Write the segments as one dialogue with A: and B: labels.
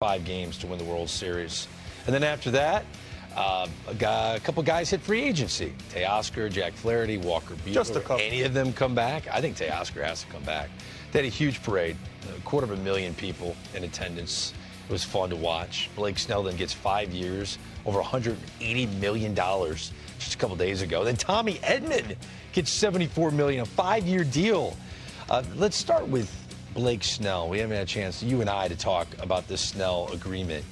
A: 5 games to win the World Series. And then after that, a couple guys hit free agency. Teoscar, Jack Flaherty, Walker Buehler.
B: Just a couple.
A: Any of them come back? I think Teoscar has to come back. They had a huge parade, 250,000 people in attendance. It was fun to watch. Blake Snell then gets 5 years, over $180 million just a couple days ago. Then Tommy Edman gets $74 million, a 5-year deal. Let's start with Blake Snell. We haven't had a chance, you and I, to talk about this Snell agreement.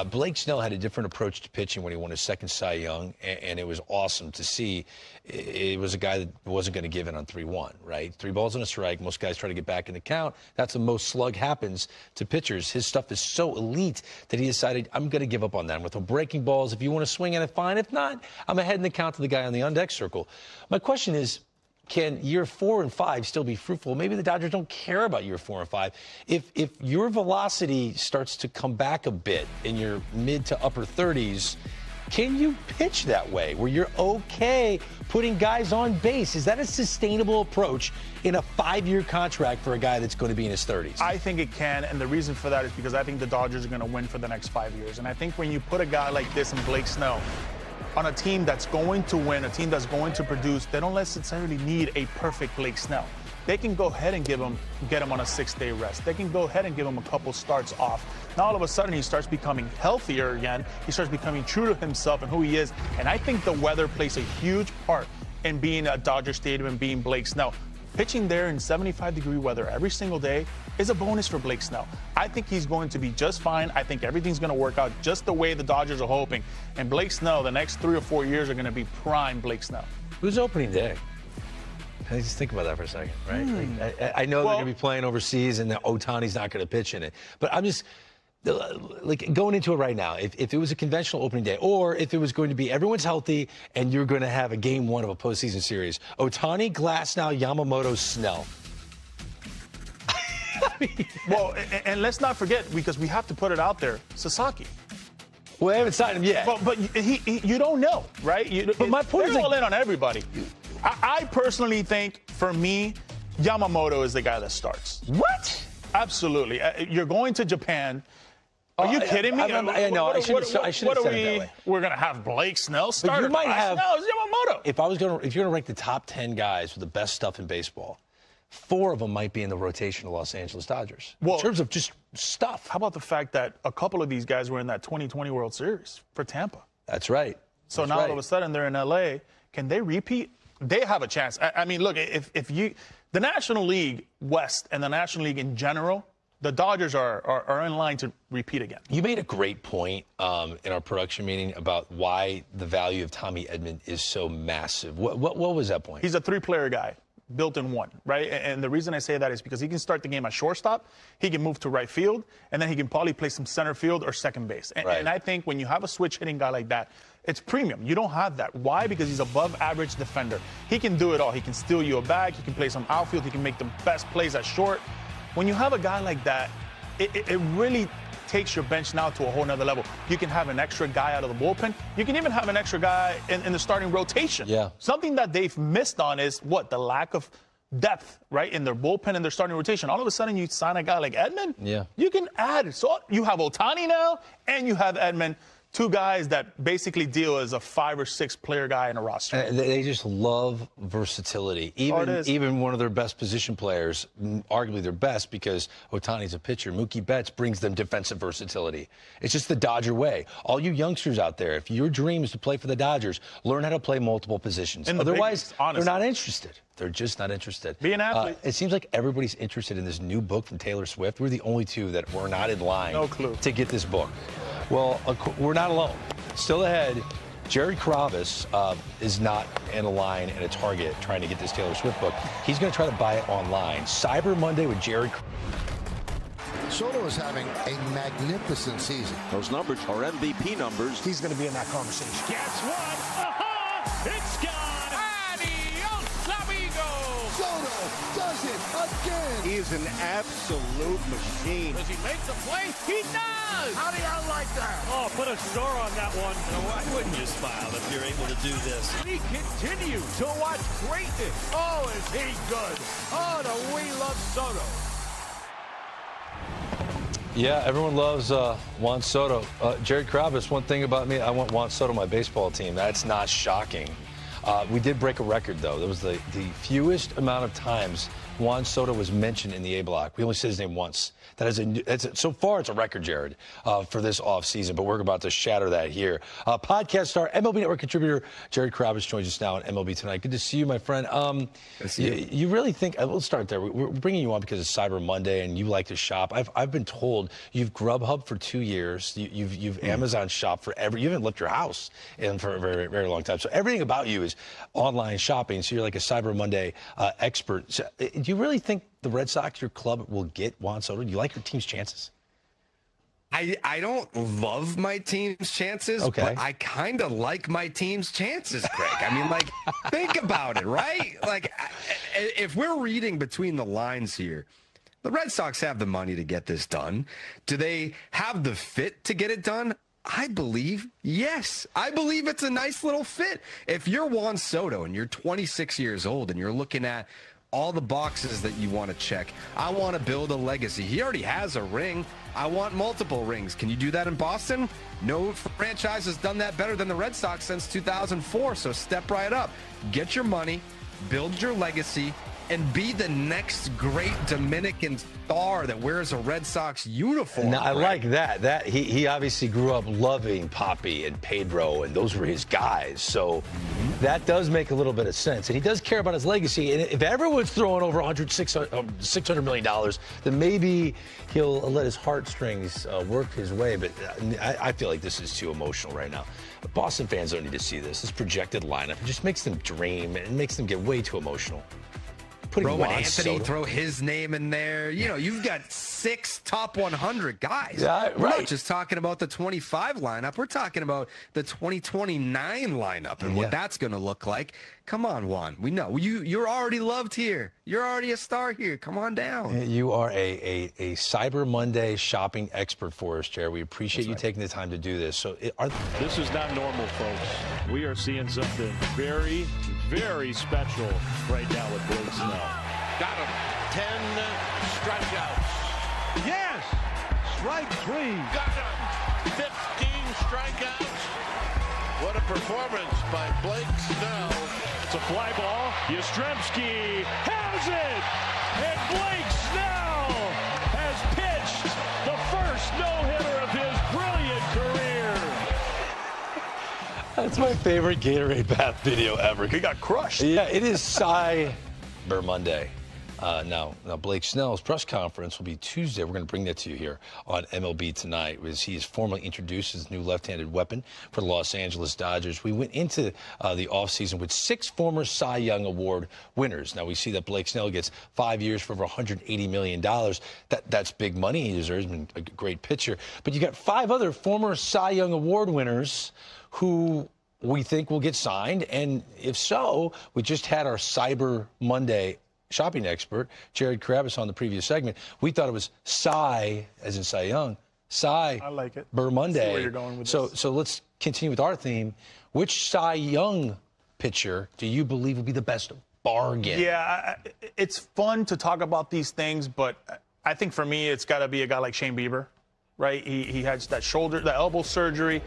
A: Blake Snell had a different approach to pitching when he won his second Cy Young, and it was awesome to see. It was a guy that wasn't going to give in on 3-1, right? 3 balls and a strike. Most guys try to get back in the count. That's the most slug happens to pitchers. His stuff is so elite that he decided, I'm going to give up on that. I'm going to throw breaking balls. If you want to swing at it, fine. If not, I'm ahead in the count to the guy on the on-deck circle. My question is, can year 4 and 5 still be fruitful? Maybe the Dodgers don't care about year 4 and 5. If your velocity starts to come back a bit in your mid to upper 30s, can you pitch that way where you're okay putting guys on base? Is that a sustainable approach in a 5-year contract for a guy that's going to be in his 30s?
B: I think it can, and the reason for that is because I think the Dodgers are going to win for the next 5 years. And I think when you put a guy like this in Blake Snell on a team that's going to win, a team that's going to produce, they don't necessarily need a perfect Blake Snell. They can go ahead and get him on a 6-day rest. They can go ahead and give him a couple starts off. Now all of a sudden he starts becoming healthier again. He starts becoming true to himself and who he is. And I think the weather plays a huge part in being at Dodger Stadium and being Blake Snell. Pitching there in 75-degree weather every single day is a bonus for Blake Snell. I think he's going to be just fine. I think everything's going to work out just the way the Dodgers are hoping. And Blake Snell, the next 3 or 4 years are going to be prime Blake Snell.
A: Who's opening day? I just think about that for a second, right? Like, I know they're going to be playing overseas and Ohtani's not going to pitch in it. But I'm just, like, going into it right now, if it was a conventional opening day, or if it was going to be everyone's healthy and you're going to have a game 1 of a postseason series, Ohtani, Glasnow, Yamamoto, Snell.
B: Well, and let's not forget, because we have to put it out there, Sasaki.
A: Well, I haven't signed him yet.
B: But you don't know, right?
A: But my point is,
B: they're all in on everybody. I personally think, for me, Yamamoto is the guy that starts.
A: What?
B: Absolutely. You're going to Japan. Are you kidding me?
A: I know. I should have said it that way.
B: We're going to have Blake Snell start.
A: You might have.
B: No, it's Yamamoto.
A: If you're going to rank the top 10 guys with the best stuff in baseball, 4 of them might be in the rotation of Los Angeles Dodgers. Well, in terms of just stuff.
B: How about the fact that a couple of these guys were in that 2020 World Series for Tampa?
A: That's right.
B: So now all of a sudden they're in LA. Can they repeat? They have a chance. I mean, look, if the National League West and the National League in general, the Dodgers are in line to repeat again.
A: You made a great point in our production meeting about why the value of Tommy Edman is so massive. What was that point?
B: He's a 3-player guy, built in one, right? And the reason I say that is because he can start the game at shortstop, he can move to right field, and then he can probably play some center field or second base. And I think when you have a switch-hitting guy like that, it's premium. You don't have that. Why? Because he's above-average defender. He can do it all. He can steal you a bag. He can play some outfield. He can make the best plays at short. When you have a guy like that, it really takes your bench now to a whole nother level. You can have an extra guy out of the bullpen. You can even have an extra guy in the starting rotation.
A: Yeah.
B: Something that they've missed on is what? The lack of depth, right, in their bullpen and their starting rotation. All of a sudden, you sign a guy like Edman.
A: Yeah.
B: You can add. So you have Ohtani now, and you have Edman. 2 guys that basically deal as a 5 or 6 player guy in a roster.
A: They just love versatility. Even one of their best position players, arguably their best, because Ohtani's a pitcher, Mookie Betts brings them defensive versatility. It's just the Dodger way. All you youngsters out there, if your dream is to play for the Dodgers, learn how to play multiple positions. Otherwise, they're not interested. They're just not interested.
B: Be an athlete.
A: It seems like everybody's interested in this new book from Taylor Swift. We're the only 2 that were not in line to get this book. Well, we're not alone. Still ahead, Jerry Kravitz is not in a line and a Target trying to get this Taylor Swift book. He's going to try to buy it online. Cyber Monday with Jerry
C: Soto is having a magnificent season.
D: Those numbers are MVP numbers.
C: He's going to be in that conversation.
E: Guess what? It's gone. Adios, amigo.
C: Soto does it again.
D: He is an absolute machine.
E: Does he make the play? He does.
C: How do you like that?
E: Oh, put a star on that one. No, why wouldn't you smile if you're able to do this? We continue to watch greatness. Oh, is he good? Oh, do we love Soto.
A: Yeah, everyone loves Juan Soto. Jared Krabus, one thing about me, I want Juan Soto on my baseball team. That's not shocking. We did break a record, though. That was the fewest amount of times Juan Soto was mentioned in the A block. We only said his name once. So far, it's a record, Jared, for this offseason, but we're about to shatter that here. Podcast star, MLB Network contributor, Jared Krabus joins us now on MLB Tonight. Good to see you, my friend. Good to see you. You really think, we'll start there. We're bringing you on because it's Cyber Monday and you like to shop. I've been told you've Grubhub for 2 years. You've Amazon shop forever. You haven't left your house for a very, very long time. So everything about you is online shopping. So you're like a Cyber Monday expert. So, do you really think the Red Sox, your club, will get Juan Soto? Do you like your team's chances?
F: I don't love my team's chances, but I kind of like my team's chances, Craig. I mean, like, think about it, right? Like, if we're reading between the lines here, the Red Sox have the money to get this done. Do they have the fit to get it done? I believe yes. I believe it's a nice little fit. If you're Juan Soto and you're 26 years old and you're looking at all the boxes that you want to check. I want to build a legacy. He already has a ring. I want multiple rings. Can you do that in Boston? No franchise has done that better than the Red Sox since 2004. So step right up. Get your money, build your legacy, and be the next great Dominican star that wears a Red Sox uniform.
A: Now, I like that. He obviously grew up loving Papi and Pedro, and those were his guys. So that does make a little bit of sense. And he does care about his legacy. And if everyone's throwing over $600 million, then maybe he'll let his heartstrings work his way. But I feel like this is too emotional right now. Boston fans don't need to see this. This projected lineup, it just makes them dream and makes them get way too emotional.
F: Roman Anthony, throw his name in there. You know, you've got 6 top 100 guys.
A: Yeah,
F: We're not just talking about the 25 lineup. We're talking about the 2029 lineup and what that's going to look like. Come on, Juan. We know. You're already loved here. You're already a star here. Come on down.
A: You are a Cyber Monday shopping expert for us, Jared. We appreciate you taking the time to do this. So
E: This is not normal, folks. We are seeing something very, very special right now with Blake Snell.
D: Got him. 10 strikeouts.
E: Yes! Strike 3.
D: Got him. 15 strikeouts. What a performance by Blake Snell.
E: It's a fly ball. Yastrzemski has it! And Blake Snell has pitched the first no-hitter of his brilliant career.
A: That's my favorite Gatorade bath video ever.
B: He got crushed.
A: Yeah, it is Cyber Monday. Now, Blake Snell's press conference will be Tuesday. We're going to bring that to you here on MLB Tonight, as he has formally introduced his new left-handed weapon for the Los Angeles Dodgers. We went into the offseason with 6 former Cy Young Award winners. Now, we see that Blake Snell gets 5 years for over $180 million. That's big money. He deserves. He's been a great pitcher. But you got 5 other former Cy Young Award winners who we think will get signed. And if so, we just had our Cyber Monday shopping expert, Jared Krabus, on the previous segment. We thought it was Cy, as in Cy Young, Cy.
B: I like it.
A: Burr Monday.
B: I see where you're going with this.
A: So let's continue with our theme. Which Cy Young pitcher do you believe will be the best bargain?
B: Yeah, it's fun to talk about these things, but I think for me, it's got to be a guy like Shane Bieber, right? He has that elbow surgery.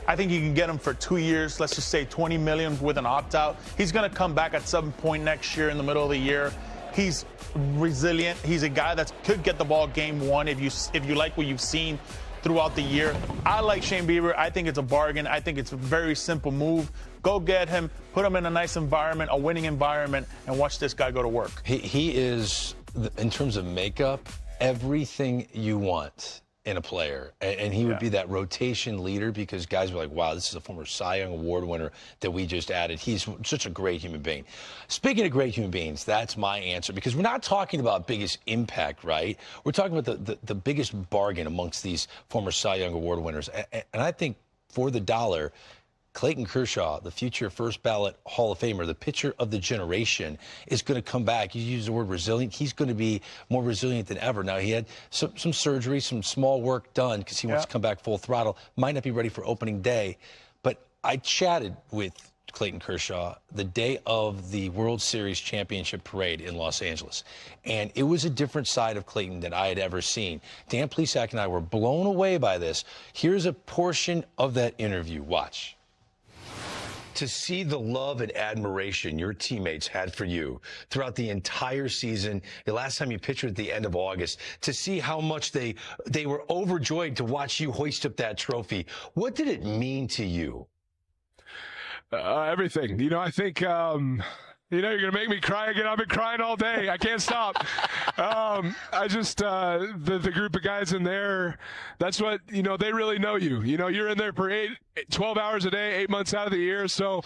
B: I think you can get him for 2 years, let's just say $20 million with an opt-out. He's going to come back at some point next year in the middle of the year. He's resilient. He's a guy that could get the ball game 1 if you like what you've seen throughout the year. I like Shane Bieber. I think it's a bargain. I think it's a very simple move. Go get him, put him in a nice environment, a winning environment, and watch this guy go to work.
A: He is, in terms of makeup, everything you want in a player, and he would be that rotation leader, because guys were like, wow, this is a former Cy Young Award winner that we just added. He's such a great human being. Speaking of great human beings, that's my answer, because we're not talking about biggest impact, right? We're talking about the biggest bargain amongst these former Cy Young Award winners. And I think for the dollar, Clayton Kershaw, the future first ballot Hall of Famer, the pitcher of the generation, is going to come back. You use the word resilient. He's going to be more resilient than ever. Now, he had some surgery, some small work done because he wants to come back full throttle. Might not be ready for opening day. But I chatted with Clayton Kershaw the day of the World Series championship parade in Los Angeles. And it was a different side of Clayton than I had ever seen. Dan Plesac and I were blown away by this. Here's a portion of that interview. Watch. To see the love and admiration your teammates had for you throughout the entire season, the last time you pitched at the end of August, to see how much they were overjoyed to watch you hoist up that trophy, what did it mean to you?
G: Everything. You know, I think, you're going to make me cry again. I've been crying all day. I can't stop. I just, the group of guys in there, that's what, they really know you. You're in there for 12 hours a day, 8 months out of the year. So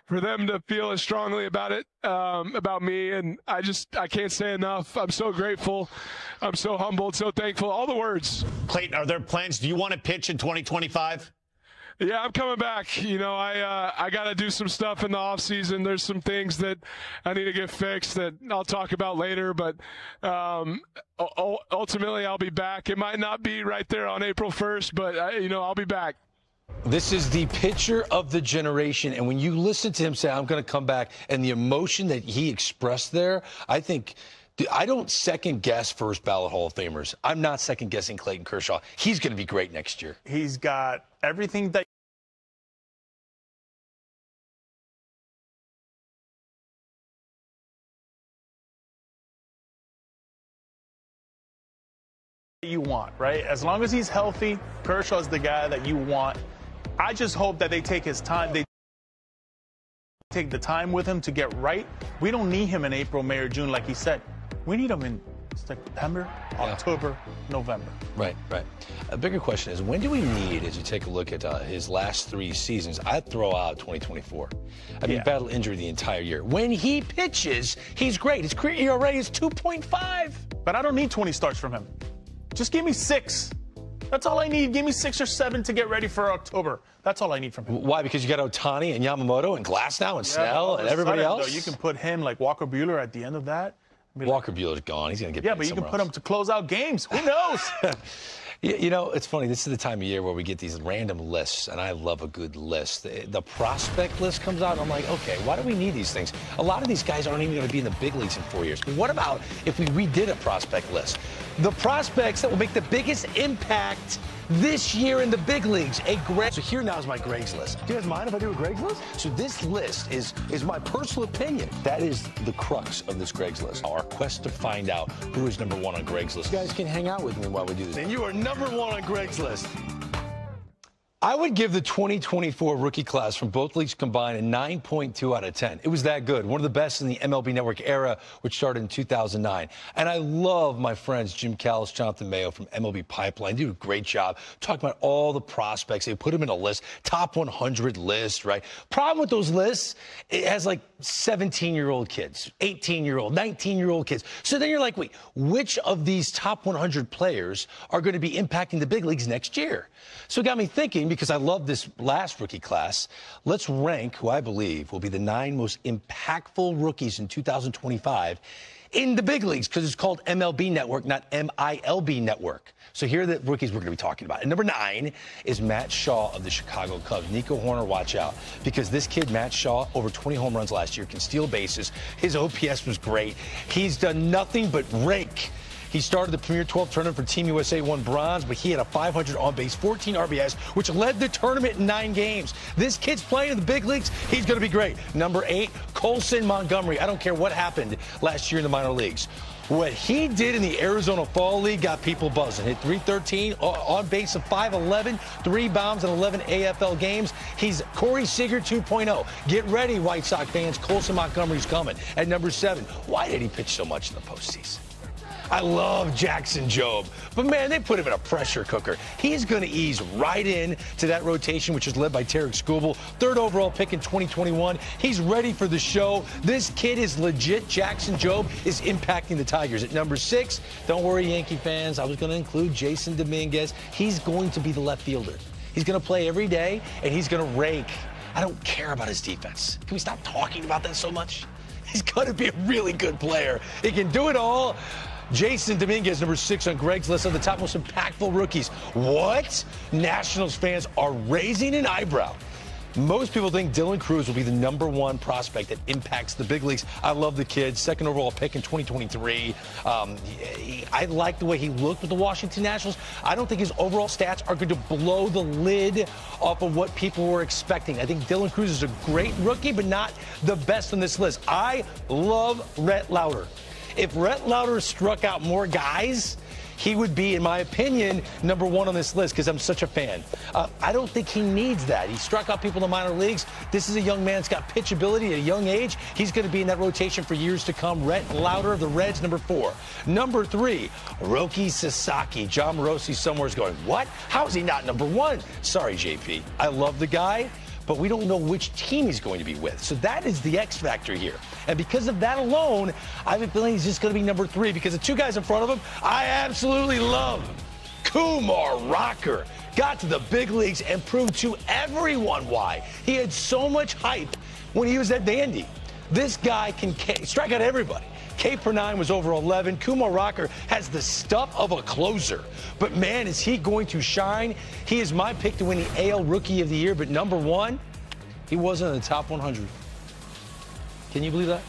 G: for them to feel as strongly about it, about me, and I can't say enough. I'm so grateful. I'm so humbled, so thankful. All the words.
H: Clayton, are there plans? Do you want to pitch in 2025?
G: Yeah, I'm coming back. I got to do some stuff in the off season. There's some things that I need to get fixed that I'll talk about later. But ultimately, I'll be back. It might not be right there on April 1st, but I'll be back.
A: This is the pitcher of the generation, and when you listen to him say, "I'm going to come back," and the emotion that he expressed there, I think. I don't second-guess first ballot Hall of Famers. I'm not second-guessing Clayton Kershaw. He's going to be great next year.
B: He's got everything that you want, right? As long as he's healthy, Kershaw's the guy that you want. I just hope that they take his time. They take the time with him to get right. We don't need him in April, May, or June, like he said. We need him in September, October, November.
A: Right. A bigger question is, when do we need, as you take a look at his last 3 seasons, I'd throw out 2024. I mean, battle injury the entire year. When he pitches, he's great. His career ERA is 2.5.
B: But I don't need 20 starts from him. Just give me 6. That's all I need. Give me 6 or 7 to get ready for October. That's all I need from him.
A: Why? Because you got Ohtani and Yamamoto and Glasnow and Snell and everybody else?
B: Though, you can put him like Walker Buehler at the end of that.
A: Walker Buehler's gone. He's going to get
B: but you can put him to close out games. Who knows?
A: It's funny. This is the time of year where we get these random lists, and I love a good list. The prospect list comes out, and I'm like, okay, why do we need these things? A lot of these guys aren't even going to be in the big leagues in 4 years. But what about if we redid a prospect list? The prospects that will make the biggest impact this year in the big leagues. So here now is my Greg's list. Do you guys mind if I do a Greg's list? So this list is my personal opinion. That is the crux of this Greg's list. Our quest to find out who is number 1 on Greg's list. You guys can hang out with me while we do this. And you are number 1 on Greg's list. I would give the 2024 rookie class from both leagues combined a 9.2 out of 10. It was that good. One of the best in the MLB Network era, which started in 2009. And I love my friends Jim Callis, Jonathan Mayo from MLB Pipeline. They do a great job talking about all the prospects. They put them in a list, top 100 list, right? Problem with those lists, it has like 17-year-old kids, 18-year-old, 19-year-old kids. So then you're like, wait, which of these top 100 players are going to be impacting the big leagues next year? So it got me thinking, because I love this last rookie class, let's rank who I believe will be the 9 most impactful rookies in 2025 in the big leagues, because it's called MLB Network, not MILB Network. So here are the rookies we're going to be talking about. And number 9 is Matt Shaw of the Chicago Cubs. Nico Horner, watch out, because this kid, Matt Shaw, over 20 home runs last year, can steal bases. His OPS was great. He's done nothing but rake. He started the Premier 12 tournament for Team USA, won bronze, but he had a 500 on base, 14 RBIs, which led the tournament in 9 games. This kid's playing in the big leagues. He's going to be great. Number 8, Colson Montgomery. I don't care what happened last year in the minor leagues. What he did in the Arizona Fall League got people buzzing. Hit .313, on base of .511, 3 bombs in 11 AFL games. He's Corey Seager 2.0. Get ready, White Sox fans. Colson Montgomery's coming. At number 7, why did he pitch so much in the postseason? I love Jackson Jobe, but man, they put him in a pressure cooker. He's going to ease right in to that rotation, which is led by Tarek Skubal, 3rd overall pick in 2021. He's ready for the show. This kid is legit. Jackson Jobe is impacting the Tigers. At number 6, don't worry, Yankee fans, I was going to include Jason Dominguez. He's going to be the left fielder. He's going to play every day, and he's going to rake. I don't care about his defense. Can we stop talking about that so much? He's going to be a really good player. He can do it all. Jason Dominguez, number 6 on Greg's list of the top most impactful rookies. What? Nationals fans are raising an eyebrow Most people think Dylan Cruz will be the #1 prospect that impacts the big leagues. I love the kid. Second overall pick in 2023. I like the way he looked with the Washington Nationals. I don't think his overall stats are going to blow the lid off of what people were expecting. I think Dylan Cruz is a great rookie, but not the best on this list. I love Rhett Lauder. If Rhett Lauder struck out more guys, he would be, in my opinion, #1 on this list because I'm such a fan. I don't think he needs that. He struck out people in the minor leagues. This is a young man that's got pitchability at a young age. He's going to be in that rotation for years to come. Rhett Lauder of the Reds, #4. #3, Roki Sasaki. John Morosi somewhere's going, what? How is he not #1? Sorry, JP. I love the guy, but we don't know which team he's going to be with. So that is the X factor here. And because of that alone, I have a feeling he's just going to be #3 because the two guys in front of him, I absolutely love. Kumar Rocker got to the big leagues and proved to everyone why. He had so much hype when he was at Vandy. This guy can strike out everybody. K per 9 was over 11. Kumar Rocker has the stuff of a closer. But man, is he going to shine? He is my pick to win the AL Rookie of the Year, but #1, he wasn't in the top 100. Can you believe that?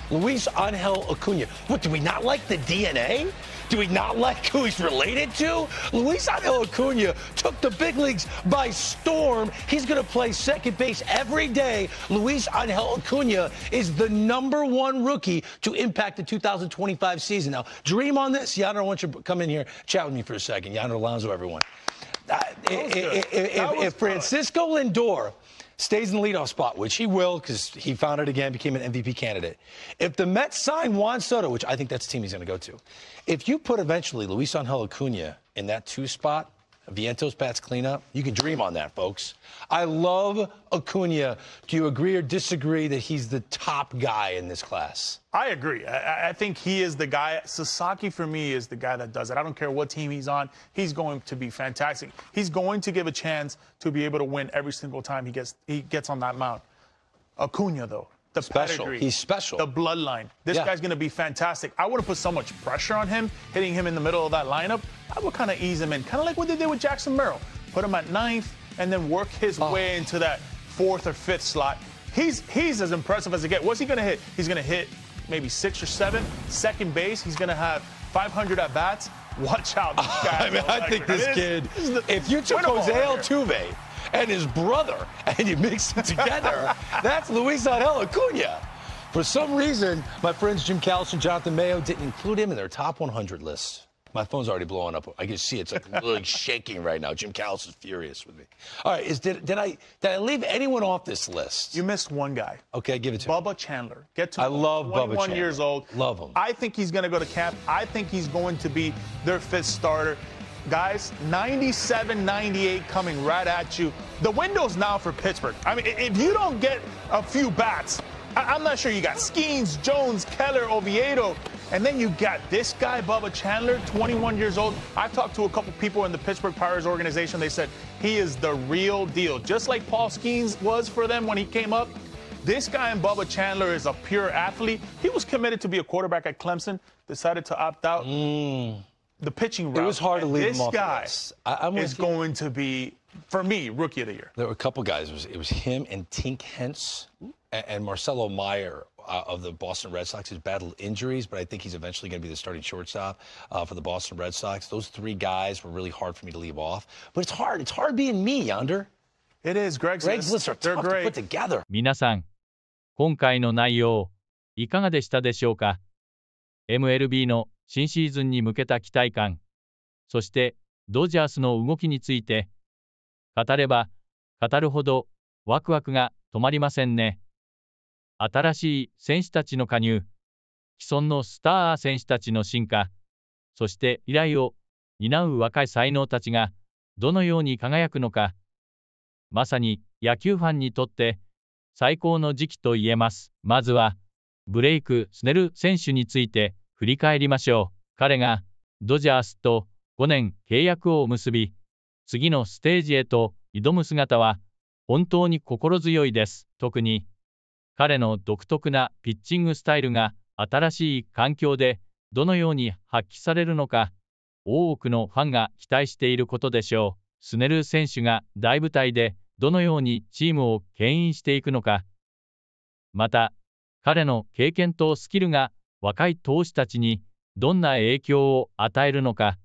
A: Luis Angel Acuna. What, do we not like the DNA? Do we not like who he's related to? Luis Angel Acuna took the big leagues by storm. He's going to play second base every day. Luis Angel Acuna is the #1 rookie to impact the 2025 season. Now, dream on this. Yonder, I want you to come in here, chat with me for a second. Yonder Alonso, everyone. If Francisco Lindor stays in the leadoff spot, which he will because he found it again, became an MVP candidate. If the Mets sign Juan Soto, which I think that's the team he's going to go to, if you put eventually Luis Angel Acuna in that 2 spot, Vientos bats cleanup, you can dream on that, folks. I love Acuna. Do you agree or disagree that he's the top guy in this class?
B: I agree. I think he is the guy. Sasaki, for me, is the guy that does it. I don't care what team he's on. He's going to be fantastic. He's going to give a chance to be able to win every single time he gets on that mound. Acuna, though. The pedigree,
A: he's special.
B: The bloodline. This guy's going to be fantastic. I wouldn't put so much pressure on him, hitting him in the middle of that lineup. I would kind of ease him in, kind of like what they did with Jackson Merrill. Put him at 9th and then work his way into that 4th or 5th slot. He's as impressive as it gets. What's he going to hit? He's going to hit maybe 6 or 7. Second base, he's going to have 500 at-bats. Watch out.
A: I think this kid, if you took Jose Altuve and his brother, and you mix them together, that's Luis Angel Acuna. For some reason, my friends Jim Callis and Jonathan Mayo didn't include him in their top 100 list. My phone's already blowing up. I can see it's like really shaking right now. Jim Callis is furious with me. All right, did I leave anyone off this list?
B: You missed one guy.
A: Okay, give it to me.
B: Bubba Chandler.
A: I love Bubba Chandler.
B: 21 years old.
A: Love him.
B: I think he's going to go to camp. I think he's going to be their 5th starter. Guys, 97-98 coming right at you. The window's now for Pittsburgh. I mean, if you don't get a few bats, I'm not sure. You got Skeens, Jones, Keller, Oviedo, and then you got this guy, Bubba Chandler, 21 years old. I've talked to a couple people in the Pittsburgh Pirates organization. They said he is the real deal. Just like Paul Skeens was for them when he came up, this guy in Bubba Chandler is a pure athlete. He was committed to be a quarterback at Clemson, decided to opt out. The pitching route.
A: It was hard to leave him off
B: the list. This guy is going to be, for me, Rookie of the Year.
A: There were a couple guys. It was him and Tink Hence and Marcelo Meyer of the Boston Red Sox, who's battled injuries, but I think he's eventually going to be the starting shortstop for the Boston Red Sox. Those 3 guys were really hard for me to leave off. But it's hard. It's hard being me, Yonder.
B: It is. Greg's
A: lists are tough to put together.
I: 皆さん、今回の内容、いかがでしたでしょうか？ MLB の新シーズンに向けた期待感、そしてドジャースの動きについて、語れば語るほどワクワクが止まりませんね。新しい選手たちの加入、既存のスター選手たちの進化、そして未来を担う若い才能たちがどのように輝くのか、まさに野球ファンにとって最高の時期と言えます。まずはブレイク・スネル選手について振り返りましょう。彼がドジャースと5年契約を結び、次のステージへと挑む姿は本当に心強いです。特に彼の独特なピッチングスタイルが新しい環境でどのように発揮されるのか、多くのファンが期待していることでしょう。スネル選手が大舞台でどのようにチームを牽引していくのか、また、彼の経験とスキルが若い投手たちにどんな影響を与えるのか、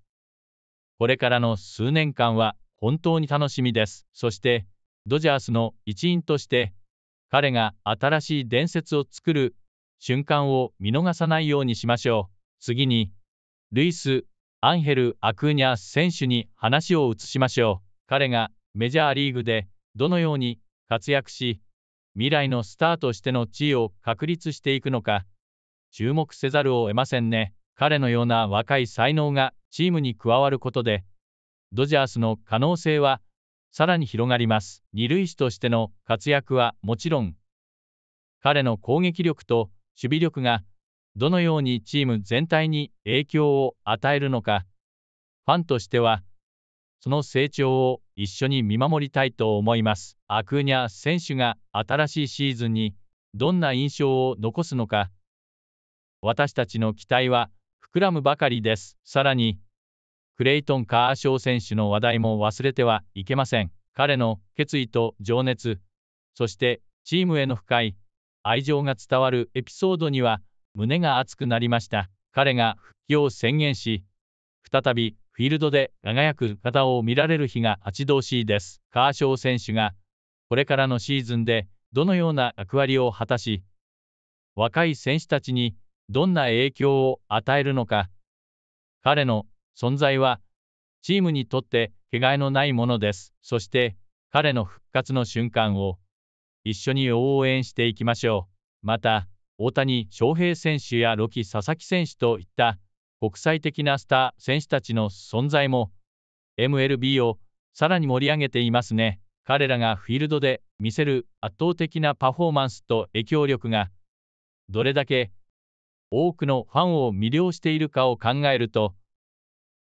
I: これからの数年間は本当に楽しみです。そして、ドジャースの一員として、彼が新しい伝説を作る瞬間を見逃さないようにしましょう。次に、ルイス・アンヘル・アクーニャ選手に話を移しましょう。彼がメジャーリーグでどのように活躍し、未来のスターとしての地位を確立していくのか、注目せざるを得ませんね。彼のような若い才能がチームに加わることで、ドジャースの可能性はさらに広がります。二塁手としての活躍はもちろん、彼の攻撃力と守備力がどのようにチーム全体に影響を与えるのか、ファンとしては、その成長を一緒に見守りたいと思います。アクーニャ選手が新しいシーズンにどんな印象を残すのか、私たちの期待は膨らむばかりです。さらに、クレイトン・カーショウ選手の話題も忘れてはいけません。彼の決意と情熱、そしてチームへの深い愛情が伝わるエピソードには胸が熱くなりました。彼が復帰を宣言し、再びフィールドで輝く姿を見られる日が待ち遠しいです。カーショウ選手がこれからのシーズンでどのような役割を果たし、若い選手たちにどんな影響を与えるのか、彼の存在はチームにとってかけがえのないものです。そして彼の復活の瞬間を一緒に応援していきましょう。また、大谷翔平選手やロキ佐々木選手といった国際的なスター選手たちの存在も MLB をさらに盛り上げていますね。彼らがフィールドで見せる圧倒的なパフォーマンスと影響力がどれだけ多くのファンを魅了しているかを考えると、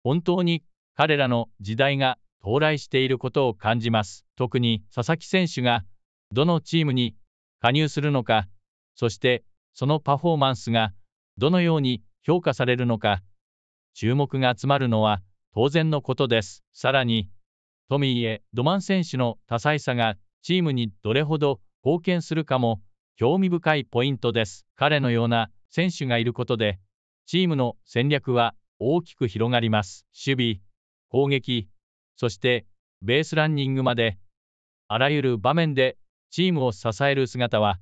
I: 本当に彼らの時代が到来していることを感じます。特に佐々木選手がどのチームに加入するのか、そしてそのパフォーマンスがどのように評価されるのか、注目が集まるのは当然のことです。さらに、トミーへドマン選手の多彩さがチームにどれほど貢献するかも興味深いポイントです。彼のような選手がいることで、チームの戦略は大きく広がります。守備、攻撃、そしてベースランニングまで、あらゆる場面でチームを支える姿は、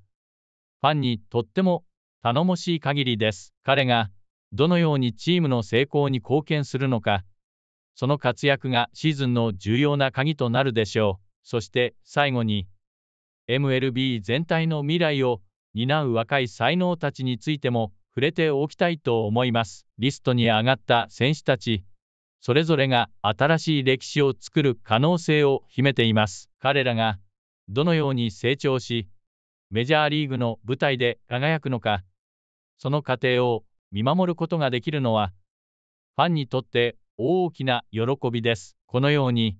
I: ファンにとっても頼もしい限りです。彼がどのようにチームの成功に貢献するのか、その活躍がシーズンの重要な鍵となるでしょう。そして最後に、MLB 全体の未来を担う若い才能たちについても触れておきたいと思います。リストに上がった選手たち、それぞれが新しい歴史を作る可能性を秘めています。彼らがどのように成長し、メジャーリーグの舞台で輝くのか、その過程を見守ることができるのは、ファンにとって大きな喜びです。このように、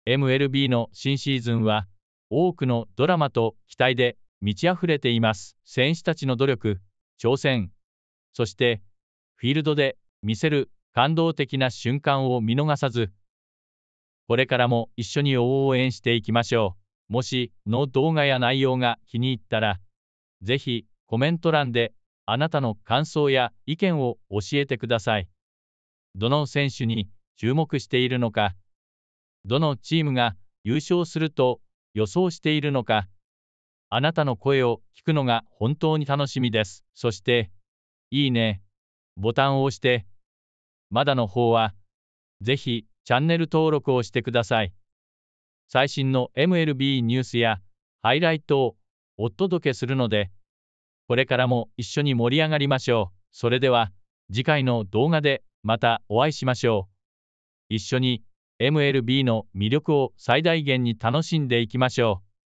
I: MLB の新シーズンは、多くのドラマと期待で満ち溢れています。選手たちの努力、挑戦、そしてフィールドで見せる感動的な瞬間を見逃さず、これからも一緒に応援していきましょう。もしの動画や内容が気に入ったら、ぜひコメント欄であなたの感想や意見を教えてください。どの選手に注目しているのか、どのチームが優勝すると予想しているのか、あなたの声を聞くのが本当に楽しみです。そして、いいね、ボタンを押して、まだの方は、ぜひチャンネル登録をしてください。最新の MLB ニュースやハイライトをお届けするので、これからも一緒に盛り上がりましょう。それでは、次回の動画でまたお会いしましょう。一緒に MLB の魅力を最大限に楽しんでいきましょう。